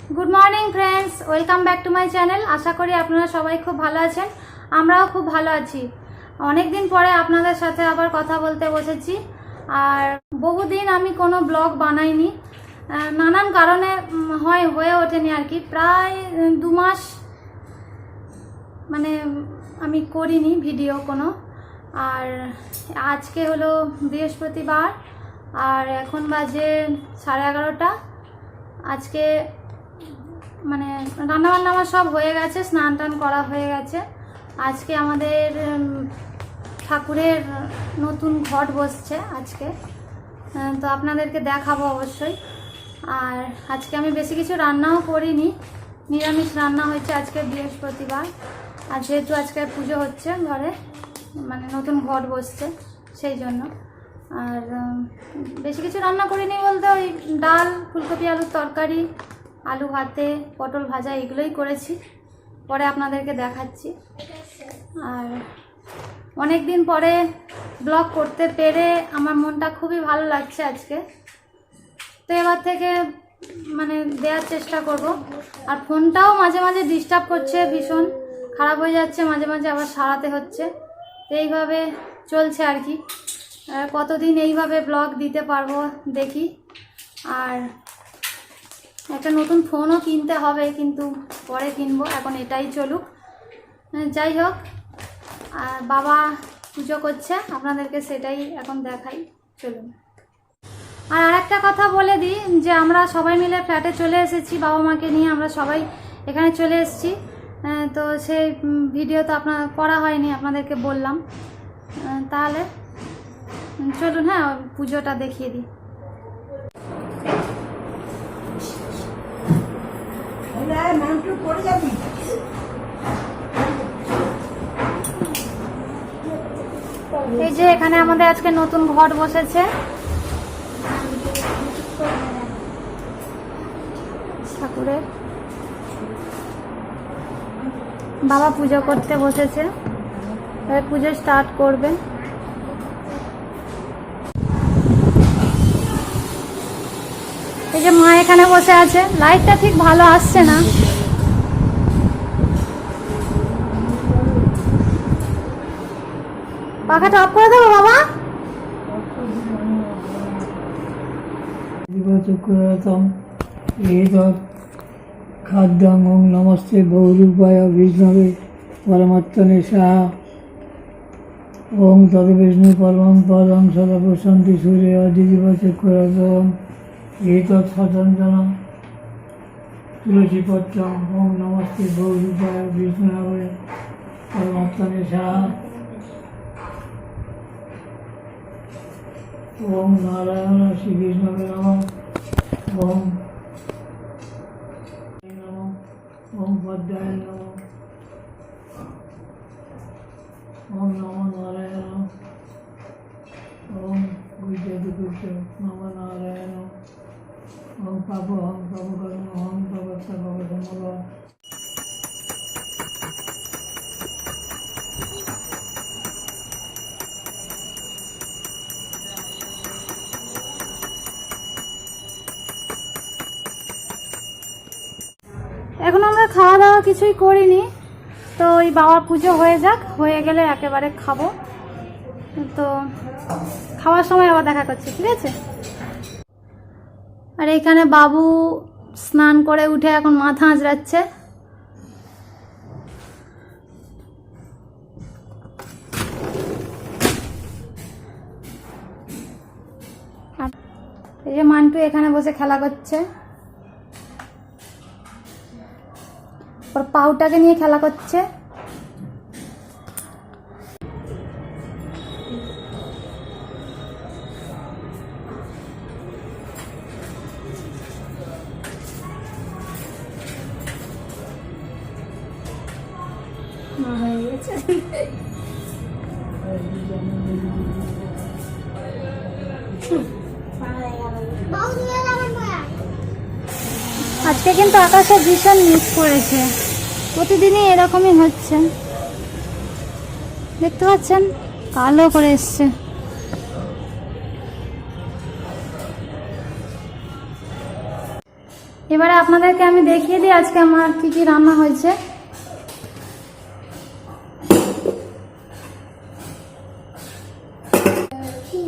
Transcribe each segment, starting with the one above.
Good morning friends, welcome back to my channel. आशा करी आपनारा सबाई खूब भालो आछेन, आमराओ खूब भालो आछि। अनेक दिन परे आपनादेर साथे आबार कथा बोलते बसेछि और बहुदिन आमी कोनो ब्लग बानाइनि, नानान कारणे हये ओठेनि आर कि। प्राय 2 मास माने आमी करिनि भिडियो कोनो। और आज के हलो बृहस्पतिवार और एखन बाजे 11:30। आज के মানে রান্না বান্না আমার সব হয়ে গেছে, স্নান টান করা হয়ে গেছে। আজকে আমাদের ঠাকুরের নতুন ঘট বসছে আজকে, তো আপনাদেরকে দেখাবো অবশ্যই। আর আজকে আমি বেশি কিছু রান্নাও করিনি, নিরামিষ রান্না হয়েছে আজকে বৃহস্পতিবার। আর যেহেতু আজকে পুজো হচ্ছে ঘরে, মানে নতুন ঘট বসছে সেই জন্য। আর বেশি কিছু রান্না করিনি বলতে ওই ডাল, ফুলকপি আলুর তরকারি, आलू भाते, पटल भाजा एगुलोई करेছি। পরে আপনাদেরকে দেখাচ্ছি। আর অনেক দিন পরে ব্লগ করতে পেরে আমার মনটা খুবই ভালো লাগছে আজকে। তো এবার থেকে মানে দেওয়ার চেষ্টা করব। আর ফোনটাও মাঝে মাঝে ডিস্টার্ব করছে, ভীষণ খারাপ হয়ে যাচ্ছে, মাঝে মাঝে আবার সারাতে হচ্ছে। তো এইভাবে চলছে আর কি। কতদিন এইভাবে ব্লগ দিতে পারবো দেখি। আর একটা নতুন ফোনও কিনতে হবে, কিন্তু পরে কিনবো, এখন এটাই চলুক। যাই হোক, আর বাবা পুজো করছে, আপনাদেরকে সেটাই এখন দেখাই, চলুন। আর আরেকটা কথা বলে দিই যে আমরা সবাই মিলে ফ্ল্যাটে চলে এসেছি, বাবা মাকে নিয়ে আমরা সবাই এখানে চলে এসেছি। তো সেই ভিডিও তো আপনার করা হয়নি, আপনাদেরকে বললাম। তাহলে চলুন, হ্যাঁ পুজোটা দেখিয়ে দিই। এই যে এখানে আমাদের আজকে নতুন ঘট বসেছে, ঠাকুরের। বাবা পুজো করতে বসেছে, পুজো স্টার্ট করবে। এই যে মা এখানে বসে আছে, লাইটটা ঠিক ভালো আসছে না। পাখাটা অফ করে দেবো বাবা। খাদ্যাং ওং নমস্তে গৌরূপায় বিষ্ণবে পরমাত্মনে সাহা ওং তদ বিষ্ণু পরমং পদং সদা প্রশান্তি সূর্য অধিদিবচক্রম এতৎ সচঞ্চনম তুলসী পত্রম ওং নমস্তে গৌরূপায় বিষ্ণবে পরমাত্মনে সাহা ওং নারায়ণ শ্রীকৃষ্ণকে নমঃ ওং ওম পদ্মায় নমঃ ওম নমো নারায়ণ ওম গুজ্জতিপুত্র নমো নারায়ণ ওম পাপহং পাপকর্ম ওম পাপত্তা পাপসম্ভব। এখন আমরা খাওয়া দাওয়া কিছুই করিনি, তো ওই বাবার পুজো হয়ে যাক, হয়ে গেলে একেবারে খাবো। তো খাওয়ার সময় আবার দেখা করছি, ঠিক আছে? আর এখানে বাবু স্নান করে উঠে এখন মাথা আঁচড়াচ্ছে। এই যে মান্টু এখানে বসে খেলা করছে, ওর পাউটাকে নিয়ে খেলা করছে। আজকে কিন্তু আকাশে ভীষণ মিস করেছে, প্রতিদিনই এরকমই হচ্ছে, দেখতে পাচ্ছেন কালো করে এসছে। এবারে আপনাদেরকে আমি দেখিয়ে দিই আজকে আমার কি কি রান্না হয়েছে।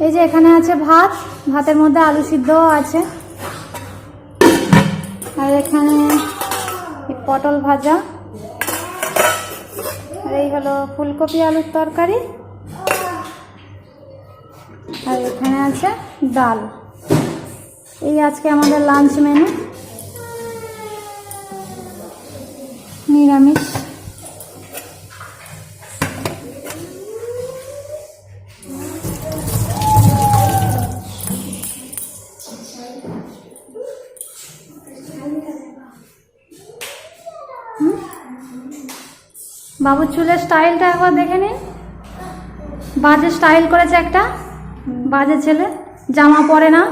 এই যে এখানে আছে ভাত, ভাতের মধ্যে আলু সিদ্ধও আছে, আর এখানে পটল ভাজা, আর এই হলো ফুলকপি আলুর তরকারি, আর এখানে আছে ডাল। এই আজকে আমাদের লাঞ্চ মেনু, নিরামিষ। বাবুর চুলের স্টাইলটা একবার দেখে নিন, বাজে স্টাইল করেছে একটা, বাজে ছেলে, জামা পরে না।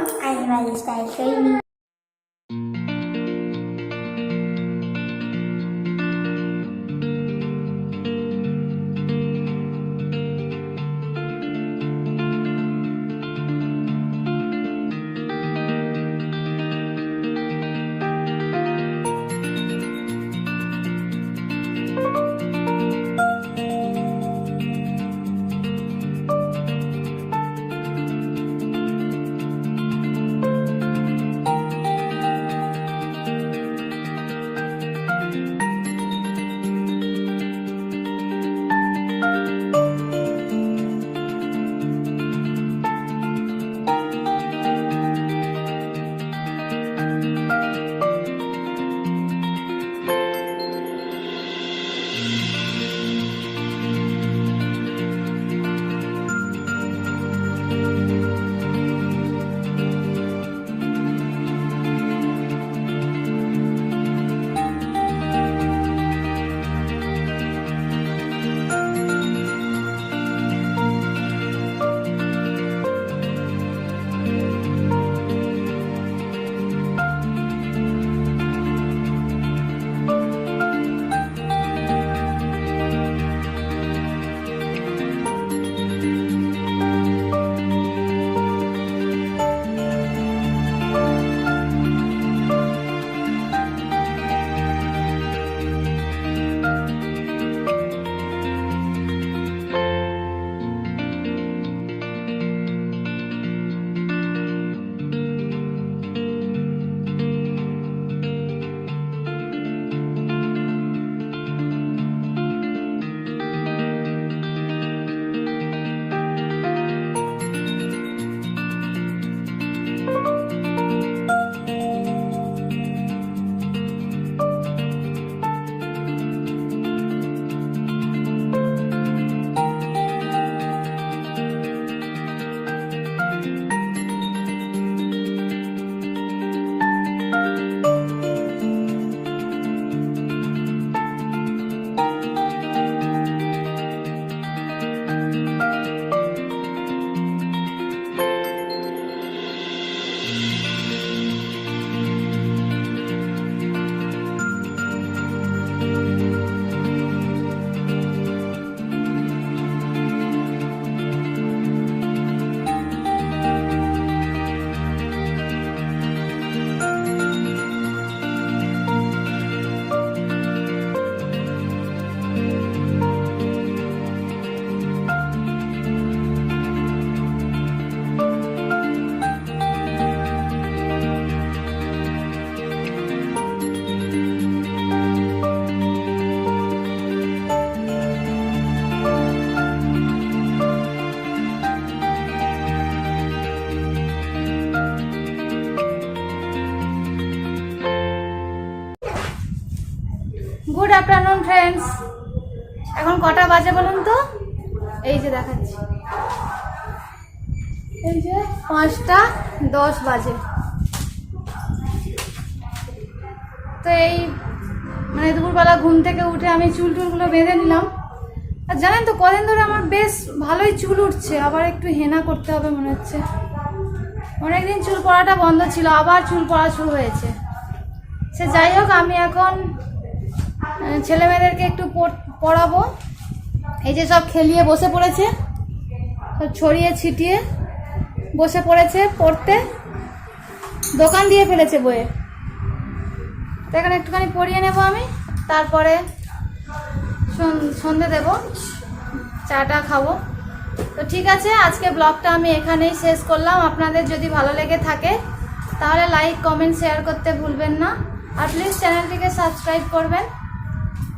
গুড আফটারনুন ফ্রেন্ডস, এখন কটা বাজে বলুন তো? এই যে দেখাচ্ছি, এই যে 5:10 বাজে। তো এই মানে দুপুরবেলা ঘুম থেকে উঠে আমি চুল টুলগুলো বেঁধে নিলাম। আর জানেন তো কদিন ধরে আমার বেশ ভালোই চুল উঠছে, আবার একটু হেনা করতে হবে মনে হচ্ছে। অনেকদিন চুল পড়াটা বন্ধ ছিল, আবার চুল পড়া শুরু হয়েছে। সে যাই হোক, আমি এখন ছেলে মেয়েদেরকে একটু পড়াবো। এই যে সব খেলিয়ে বসে পড়েছে, সব ছড়িয়ে ছিটিয়ে বসে পড়েছে পড়তে, দোকান দিয়ে ফেলেছে বইয়ে। তো এখানে একটুখানি পরিয়ে নেব আমি, তারপরে সন্ধে দেব, চাটা খাবো। তো ঠিক আছে, আজকে ব্লগটা আমি এখানেই শেষ করলাম। আপনাদের যদি ভালো লেগে থাকে তাহলে লাইক কমেন্ট শেয়ার করতে ভুলবেন না, আর প্লিজ চ্যানেলটিকে সাবস্ক্রাইব করবেন।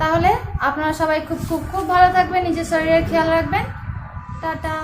তাহলে আপনারা সবাই খুব খুব খুব ভালো থাকবেন, নিজের শরীরের খেয়াল রাখবেন। টাটা।